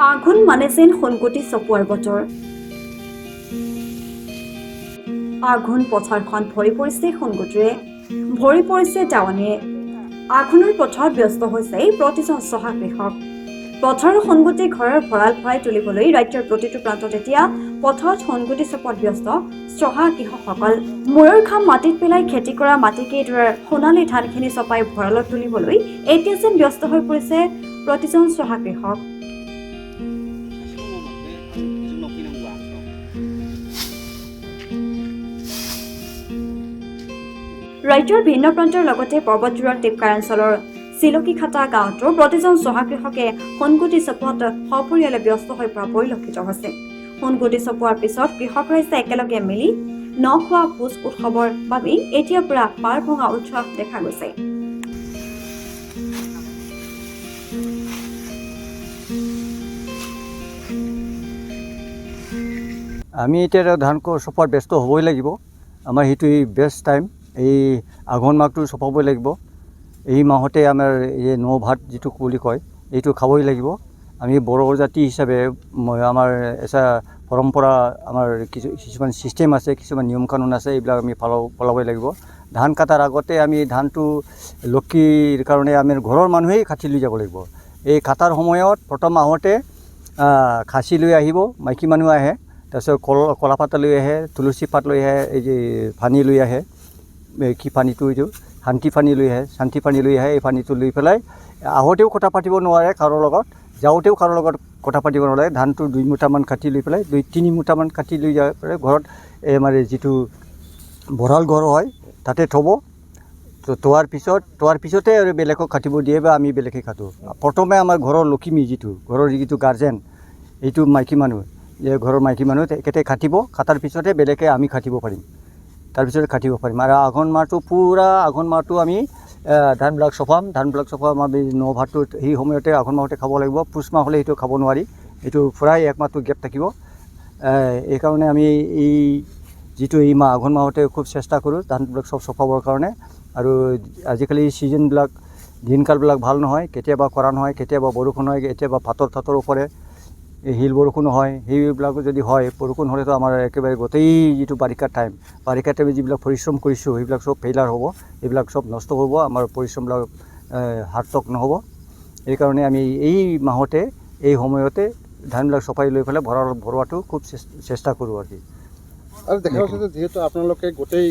আঘোণ মানে যেন সোণগুটি চপোৱাৰ বতৰ। আঘোণ পথাৰখন ভৰি পৰিছে সোণগুটিৰে, ভৰি পৰিছে দাৱনীয়ে। আঘোণৰ পথাৰত ব্যস্ত হৈছে প্ৰতিজন চহা কৃষক। পথাৰৰ সোণগুটি ঘৰৰ ভঁৰাল ভৰাই তুলিবলৈ ৰাজ্যৰ প্ৰতিটো প্ৰান্তত এতিয়া পথাৰত সোণগুটি চপোৱাত ব্যস্ত চহা কৃষকসকল। মূৰৰ ঘাম মাটিত পেলাই খেতি কৰা মাটিকেইডৰাৰ সোণালী ধানখিনি চপাই ভঁৰালত তুলিবলৈ এতিয়া যেন ব্যস্ত হৈ পৰিছে প্ৰতিজন চহা কৃষক। ৰাজ্যৰ ভিন্ন প্ৰান্তৰ লগতে পৰ্বতজোৰাৰ টিপকাৰাঞ্চলৰ চিলকিখাটা গাঁৱতো প্ৰতিজন চহা কৃষকে সোণগুটি চপোৱাত সপৰিয়ালে ব্যস্ত হৈ পৰা পৰিলক্ষিত হৈছে। সোণগুটি চপোৱাৰ পিছত কৃষক ৰাইজে একেলগে মিলি নখোৱা ভোজ উৎসৱৰ বাবে এতিয়া পৰা পাৰ ভঙা উৎসাহ দেখা গৈছে। আমি এতিয়া ধান চপোৱাত ব্যস্ত হ'বই লাগিব। আমাৰ সেইটো বেষ্ট টাইম। এই আঘোণ মাহটো চপাবই লাগিব। এই মাহতে আমাৰ এই ন ভাত যিটো বুলি কয় এইটো খাবই লাগিব। আমি বড়ো জাতি হিচাপে আমাৰ এটা পৰম্পৰা, আমাৰ কিছুমান ছিষ্টেম আছে, কিছুমান নিয়ম কানুন আছে, এইবিলাক আমি পালাবই লাগিব। ধান কাটাৰ আগতে আমি ধানটো লক্ষীৰ কাৰণে আমি ঘৰৰ মানুহেই কাটি লৈ যাব লাগিব। এই কাটাৰ সময়ত প্ৰথম মাহতে খাচী লৈ আহিব, মাইকী মানুহ আহে, তাৰপিছত কলাপাত লৈ আহে, তুলসী পাত লৈ আহে, এই যে পানী লৈ আহে, কি পানীটো এইটো শান্তি পানী লৈ আহে, শান্তি পানী লৈ আহে। এই পানীটো লৈ পেলাই আহোঁতেও কথা পাতিব নোৱাৰে কাৰোৰ লগত, যাওঁতেও কাৰোৰ লগত কথা পাতিব নোৱাৰে। ধানটো 2 মুঠামান কাটি লৈ পেলাই 2-3 মুঠামান কাটি লৈ যায় পেলাই ঘৰত আমাৰ যিটো ভঁৰাল ঘৰ হয় তাতে থ'ব। থোৱাৰ পিছতে আৰু বেলেগক কাটিব দিয়ে বা আমি বেলেগে কাটোঁ। প্ৰথমে আমাৰ ঘৰৰ লখিমী ঘৰৰ যিটো গাৰ্জেন, এইটো মাইকী মানুহ, ঘৰৰ মাইকী মানুহ তেখেতে কাটিব। কাটাৰ পিছতে বেলেগে আমি কাটিব পাৰিম, তাৰপিছতে কাটিব পাৰিম। আৰু আঘোণ মাহটো আমি ধানবিলাক চপাম। আমি ন ভাতটো সেই সময়তে আঘোণ মাহতে খাব লাগিব। পুষ মাহ হ'লে সেইটো খাব নোৱাৰি, এইটো প্ৰায় 1 মাহটো গেপ থাকিব। এইকাৰণে আমি এই মাহ আঘোণ মাহতে খুব চেষ্টা কৰোঁ ধানবিলাক চব চপাবৰ কাৰণে। আৰু আজিকালি ছিজনবিলাক দিনকালবিলাক ভাল নহয়, কেতিয়াবা খৰাং হয়, কেতিয়াবা বৰষুণ হয়, কেতিয়াবা পাথৰ পৰে, শিল বৰষুণ হয়। সেইবিলাকো যদি হয়, বৰষুণ হ'লেতো আমাৰ একেবাৰে গোটেই যিটো বাৰিষা টাইম যিবিলাক পৰিশ্ৰম কৰিছোঁ সেইবিলাক চব ফেইলাৰ হ'ব, এইবিলাক চব নষ্ট হ'ব, আমাৰ পৰিশ্ৰমবিলাক সাৰ্থক নহ'ব। এইকাৰণে আমি এই মাহতে এই সময়তে ধানবিলাক চপাই লৈ পেলাই ভঁৰালত ভৰোৱাটো খুব চেষ্টা কৰোঁ আৰু কি। আৰু দেখা গৈছে যে যিহেতু আপোনালোকে গোটেই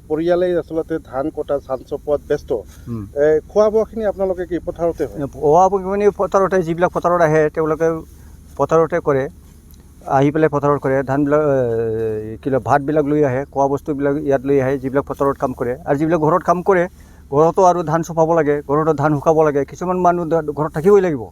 পৰিয়ালেই আচলতে ধান কটা, ধান চপোৱাত ব্যস্ত, খোৱা বোৱাখিনি আপোনালোকে কি পথাৰতে হয়? খোৱা বোৱাখিনি পথাৰতে, যিবিলাক পথাৰত আহে তেওঁলোকে পথাৰতে কৰে, আহি পেলাই পথাৰত কৰে। ধানবিলাক ভাতবিলাক লৈ আহে, খোৱা বস্তুবিলাক ইয়াত লৈ আহে, যিবিলাক পথাৰত কাম কৰে। আৰু যিবিলাক ঘৰত কাম কৰে, ঘৰতো আৰু ধান চপাব লাগে, ঘৰতো ধান শুকাব লাগে। কিছুমান মানুহ ঘৰত থাকিবই লাগিব।